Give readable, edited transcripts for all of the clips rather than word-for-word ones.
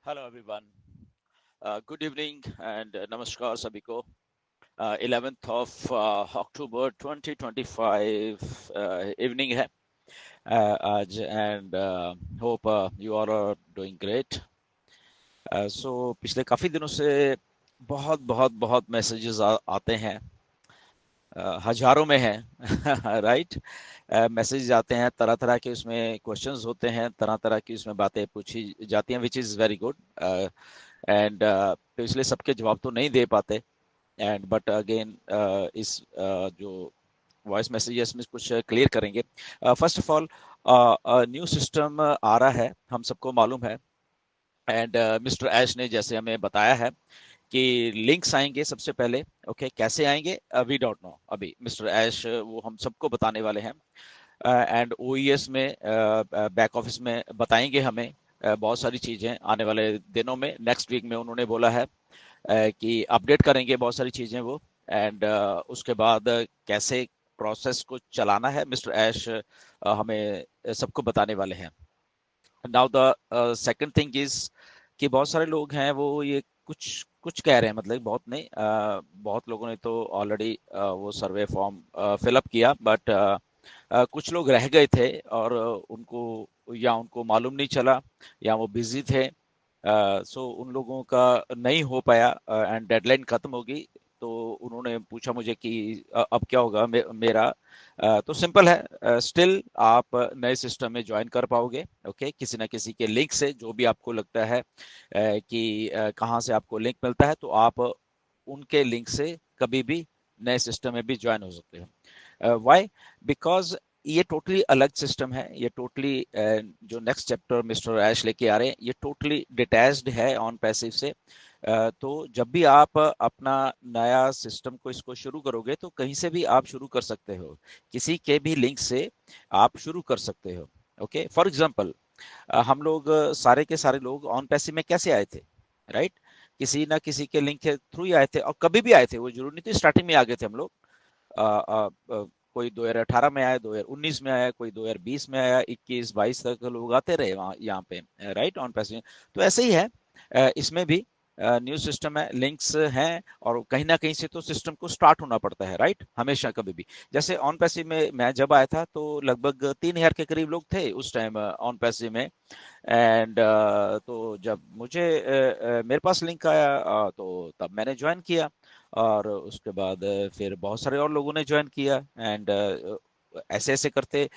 Hello everyone, good evening and नमस्कार सभी को। 11th ऑफ अक्टूबर 2025 इवनिंग है आज, and hope you all are doing great. So पिछले काफ़ी दिनों से बहुत बहुत बहुत मैसेजेस आते हैं, हजारों में हैं राइट। मैसेज आते हैं तरह तरह के, उसमें क्वेश्चंस होते हैं, तरह तरह की उसमें बातें पूछी जाती हैं, which is very good. And तो इसलिए सबके जवाब तो नहीं दे पाते। एंड बट अगेन इस जो वॉइस मैसेजेस में कुछ क्लियर करेंगे। First of all, new system आ रहा है, हम सबको मालूम है। एंड मिस्टर ऐश ने जैसे हमें बताया है कि लिंक्स आएंगे सबसे पहले। ओके, कैसे आएंगे वी डोंट नो, अभी मिस्टर ऐश वो हम सबको बताने वाले हैं। एंड ओईएस में, बैक ऑफिस में बताएंगे हमें बहुत सारी चीज़ें आने वाले दिनों में। नेक्स्ट वीक में उन्होंने बोला है कि अपडेट करेंगे बहुत सारी चीज़ें वो। एंड उसके बाद कैसे प्रोसेस को चलाना है, मिस्टर ऐश हमें सबको बताने वाले हैं। Now the second thing is कि बहुत सारे लोग हैं वो ये कुछ कुछ कह रहे हैं, मतलब बहुत नहीं, बहुत लोगों ने तो ऑलरेडी वो सर्वे फॉर्म फिलअप किया, बट कुछ लोग रह गए थे और उनको या उनको मालूम नहीं चला या वो बिजी थे। सो उन लोगों का नहीं हो पाया एंड डेडलाइन खत्म हो गई। तो उन्होंने पूछा मुझे कि अब क्या होगा मेरा। तो सिंपल है, स्टिल आप नए सिस्टम में ज्वाइन कर पाओगे। ओके, किसी ना किसी के लिंक से, जो भी आपको लगता है कि कहाँ से आपको लिंक मिलता है, तो आप उनके लिंक से कभी भी नए सिस्टम में भी ज्वाइन हो सकते हो। व्हाई? बिकॉज ये टोटली अलग सिस्टम है। ये टोटली जो नेक्स्ट चैप्टर मिस्टर ऐश लेके आ रहे हैं, ये टोटली डिटैच्ड है ऑन पैसिव से। तो जब भी आप अपना नया सिस्टम को इसको शुरू करोगे, तो कहीं से भी आप शुरू कर सकते हो, किसी के भी लिंक से आप शुरू कर सकते हो। ओके, फॉर एग्जांपल हम लोग सारे के सारे लोग ऑन पैसिव में कैसे आए थे, राइट? किसी ना किसी के लिंक के थ्रू ही आए थे, और कभी भी आए थे, वो जरूरी नहीं थी स्टार्टिंग में आ गए थे हम लोग। अ, अ, अ, कोई 2018 में आया, 2019 में आया, कोई 2020 में आया, 21-22 तक लोग आते रहे वहाँ यहाँ पे, राइट, ऑन पैसिव। तो ऐसे ही है इसमें भी न्यू सिस्टम है, लिंक्स हैं, और कहीं ना कहीं से तो सिस्टम को स्टार्ट होना पड़ता है, राइट, हमेशा कभी भी। जैसे ऑन पैसिव में मैं जब आया था तो लगभग 3,000 के करीब लोग थे उस टाइम ऑन पैसिव में। एंड तो जब मुझे मेरे पास लिंक आया, तो तब मैंने ज्वाइन किया। और उसके बाद फिर बहुत सारे और लोगों ने ज्वाइन किया। एंड ऐसे ऐसे करते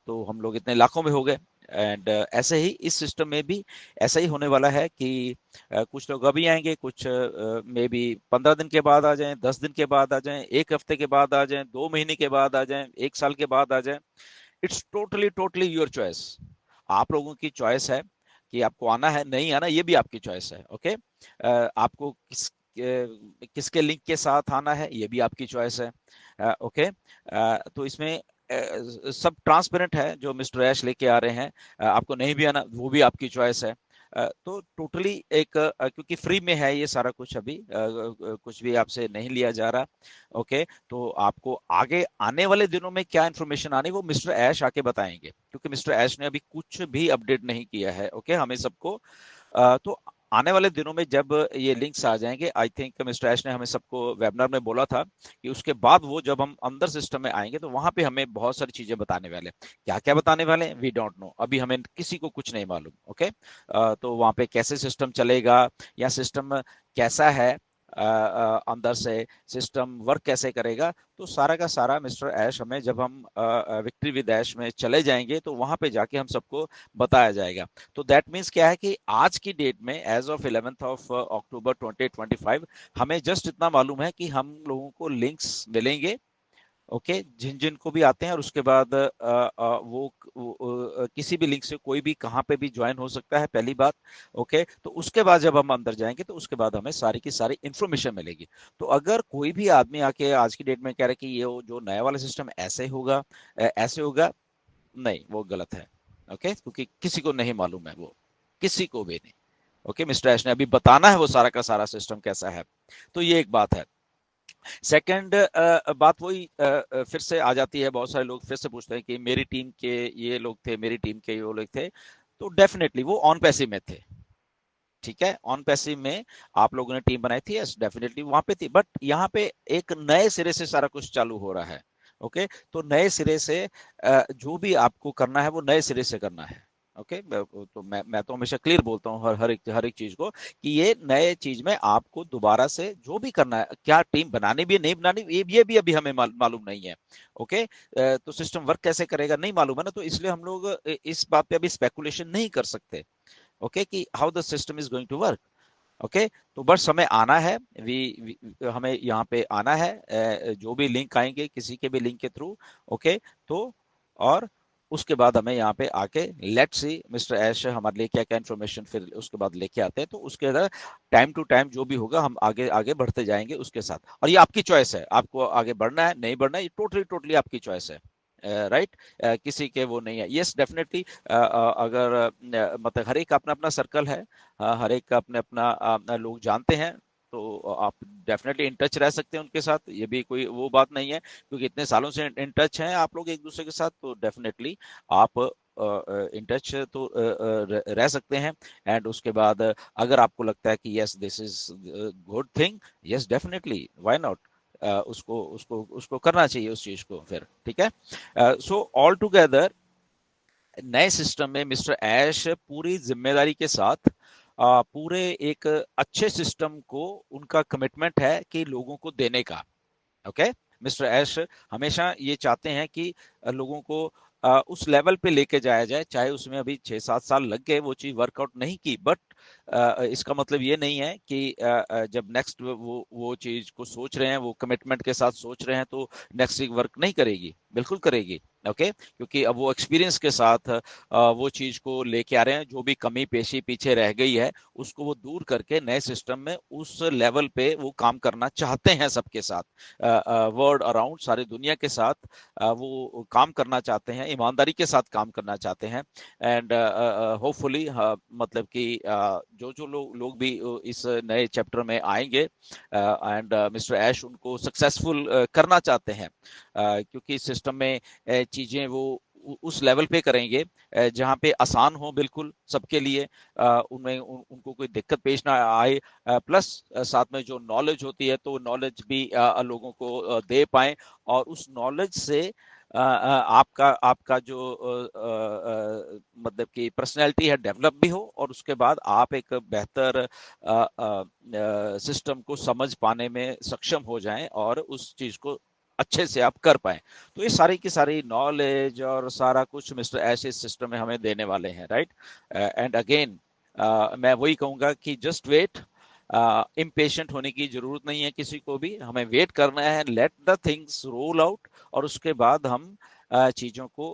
तो हम लोग इतने लाखों में हो गए। एंड ऐसे ही इस सिस्टम में भी ऐसा ही होने वाला है कि कुछ लोग अभी आएंगे, कुछ मे बी 15 दिन के बाद आ जाएं, 10 दिन के बाद आ जाएं, एक हफ्ते के बाद आ जाएं, 2 महीने के बाद आ जाएं, 1 साल के बाद आ जाएं। It's totally totally your choice. आप लोगों की चॉइस है कि आपको आना है, नहीं आना, ये भी आपकी चॉइस है। ओके, आपको किसके लिंक के साथ आना है, ये भी आपकी चॉइस है। ओके, तो इसमें सब ट्रांसपेरेंट है जो मिस्टर ऐश लेके आ रहे हैं। आपको नहीं भी आना, वो भी आपकी चॉइस है। तो टोटली एक क्योंकि फ्री में है ये सारा कुछ, अभी कुछ भी आपसे नहीं लिया जा रहा। ओके, तो आपको आगे आने वाले दिनों में क्या इन्फॉर्मेशन आनी, वो मिस्टर ऐश आके बताएंगे, क्योंकि मिस्टर ऐश ने अभी कुछ भी अपडेट नहीं किया है। ओके, हमें सबको तो आने वाले दिनों में जब ये लिंक्स आ जाएंगे, आई थिंक मिस्टर ऐश ने हमें सबको वेबिनार में बोला था कि उसके बाद वो जब हम अंदर सिस्टम में आएंगे, तो वहां पे हमें बहुत सारी चीजें बताने वाले हैं। क्या क्या बताने वाले हैं वी डोंट नो, अभी हमें किसी को कुछ नहीं मालूम। ओके, तो वहां पे कैसे सिस्टम चलेगा, या सिस्टम कैसा है, अंदर से सिस्टम वर्क कैसे करेगा, तो सारा का सारा मिस्टर ऐश हमें, जब हम विक्ट्री विद ऐश में चले जाएंगे, तो वहां पे जाके हम सबको बताया जाएगा। तो दैट मीन्स क्या है कि आज की डेट में, as of 11th of October 2025, हमें जस्ट इतना मालूम है कि हम लोगों को लिंक्स मिलेंगे। ओके, जिन जिन को भी आते हैं, और उसके बाद वो किसी भी लिंक से कोई भी कहाँ पे भी ज्वाइन हो सकता है, पहली बात। ओके, तो उसके बाद जब हम अंदर जाएंगे, तो उसके बाद हमें सारी की सारी इंफॉर्मेशन मिलेगी। तो अगर कोई भी आदमी आके आज की डेट में कह रहा है कि ये जो नया वाला सिस्टम ऐसे होगा, ऐसे होगा, नहीं, वो गलत है। ओके, क्योंकि किसी को नहीं मालूम है वो, किसी को भी नहीं। ओके, मिस्टर ऐश ने अभी बताना है वो सारा का सारा सिस्टम कैसा है। तो ये एक बात है। सेकंड बात वही फिर से आ जाती है, बहुत सारे लोग फिर से पूछते हैं कि मेरी टीम के ये लोग थे, मेरी टीम के ये लोग थे। तो डेफिनेटली वो ऑन पैसिव में थे। ठीक है, ऑन पैसिव में आप लोगों ने टीम बनाई थी, यस डेफिनेटली वहां पे थी, बट यहाँ पे एक नए सिरे से सारा कुछ चालू हो रहा है। ओके, तो नए सिरे से जो भी आपको करना है वो नए सिरे से करना है। ओके, तो मैं तो हमेशा क्लियर बोलता हूँ हर एक चीज को, कि ये नए चीज में आपको दोबारा से जो भी करना है, क्या टीम बनानी भी है नहीं बनानी, ये भी अभी हमें मालूम नहीं है। ओके, तो सिस्टम वर्क कैसे करेगा नहीं मालूम है ना, तो इसलिए हम लोग इस बात पे अभी स्पेकुलेशन नहीं कर सकते। ओके, कि how the system is going to work. Okay, तो बस हमें आना है, हमें यहाँ पे आना है, जो भी लिंक आएंगे किसी के भी लिंक के थ्रू। ओके, तो और उसके बाद हमें यहाँ पे आके लेट्स सी मिस्टर ऐश हमारे लिए क्या क्या इन्फॉर्मेशन फिर उसके बाद लेके आते हैं, तो उसके अंदर टाइम टू टाइम जो भी होगा हम आगे आगे बढ़ते जाएंगे उसके साथ। और ये आपकी चॉइस है, आपको आगे बढ़ना है नहीं बढ़ना है, ये टोटली टोटली आपकी चॉइस है। राइट, किसी के वो नहीं है। यस डेफिनेटली, अगर मतलब हर एक का अपना अपना सर्कल है, हर एक का अपने अपना लोग जानते हैं, तो आप डेफिनेटली इन टच रह सकते हैं उनके साथ, ये भी कोई वो बात नहीं है, क्योंकि इतने सालों से इन टच हैं आप लोग एक दूसरे के साथ, तो डेफिनेटली आप इन टच तो रह सकते हैं। एंड उसके बाद अगर आपको लगता है कि yes this is good thing, yes definitely why not, उसको उसको उसको करना चाहिए उस चीज को फिर, ठीक है। सो ऑल टुगेदर नए सिस्टम में मिस्टर ऐश पूरी जिम्मेदारी के साथ पूरे एक अच्छे सिस्टम को, उनका कमिटमेंट है कि लोगों को देने का। ओके, मिस्टर ऐश हमेशा ये चाहते हैं कि लोगों को उस लेवल पे लेके जाया जाए, चाहे उसमें अभी 6-7 साल लग गए वो चीज वर्कआउट नहीं की, बट इसका मतलब ये नहीं है कि जब नेक्स्ट वो चीज को सोच रहे हैं, वो कमिटमेंट के साथ सोच रहे हैं, तो नेक्स्ट वीक वर्क नहीं करेगी, बिल्कुल करेगी। ओके, क्योंकि अब वो एक्सपीरियंस के साथ वो चीज को लेके आ रहे हैं, जो भी कमी पेशी पीछे रह गई है उसको वो दूर करके नए सिस्टम में उस लेवल पे वो काम करना चाहते हैं, सबके साथ, वर्ल्ड अराउंड सारी दुनिया के साथ वो काम करना चाहते हैं, ईमानदारी के साथ काम करना चाहते हैं। एंड होपफुली मतलब कि जो जो लोग भी इस नए चैप्टर में आएंगे, एंड मिस्टर ऐश उनको सक्सेसफुल करना चाहते हैं, क्योंकि सिस्टम में चीजें वो उस लेवल पे करेंगे जहाँ पे आसान हो बिल्कुल सबके लिए, उनमें उनको कोई दिक्कत पेश ना आए, प्लस साथ में जो नॉलेज होती है तो नॉलेज भी लोगों को दे पाए, और उस नॉलेज से आपका आपका जो मतलब कि पर्सनैलिटी है डेवलप भी हो, और उसके बाद आप एक बेहतर सिस्टम को समझ पाने में सक्षम हो जाएं और उस चीज को अच्छे से आप कर पाए। तो ये सारी की सारी नॉलेज और सारा कुछ मिस्टर ऐश इस सिस्टम में हमें देने वाले हैं, राइट। एंड अगेन मैं वही कहूंगा कि जस्ट वेट, इम्पेशेंट होने की जरूरत नहीं है किसी को भी, हमें वेट करना है, let the things roll out, और उसके बाद हम चीजों को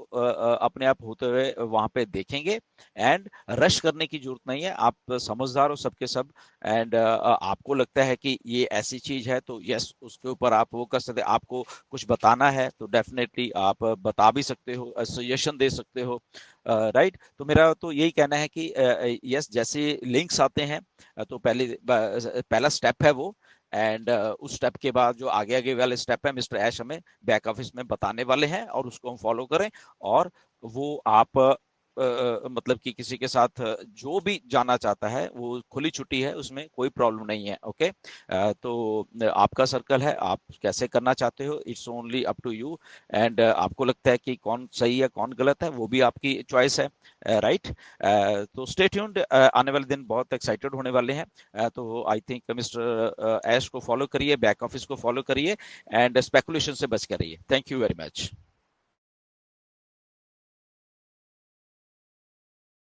अपने आप होते हुए वहां पे देखेंगे। एंड रश करने की जरूरत नहीं है, आप समझदार हो सबके सब, एंड आपको लगता है कि ये ऐसी चीज है तो यस उसके ऊपर आप वो कर सकते हैं, आपको कुछ बताना है तो डेफिनेटली आप बता भी सकते हो, सजेशन दे सकते हो, राइट। तो मेरा तो यही कहना है कि यस जैसे लिंक्स आते हैं तो पहला स्टेप है वो, एंड उस स्टेप के बाद जो आगे आगे वाले स्टेप है मिस्टर ऐश हमें बैक ऑफिस में बताने वाले हैं, और उसको हम फॉलो करें। और वो आप मतलब कि किसी के साथ जो भी जाना चाहता है वो खुली छुट्टी है, उसमें कोई प्रॉब्लम नहीं है। ओके, तो आपका सर्कल है, आप कैसे करना चाहते हो, it's only up to you. And आपको लगता है कि कौन सही है कौन गलत है, वो भी आपकी चॉइस है, राइट। तो स्टे ट्यून्ड, आने वाले दिन बहुत एक्साइटेड होने वाले हैं। तो आई थिंक मिस्टर ऐश को फॉलो करिए, बैक ऑफिस को फॉलो करिए, एंड स्पेकुलेशन से बच कर रहिए। Thank you very much.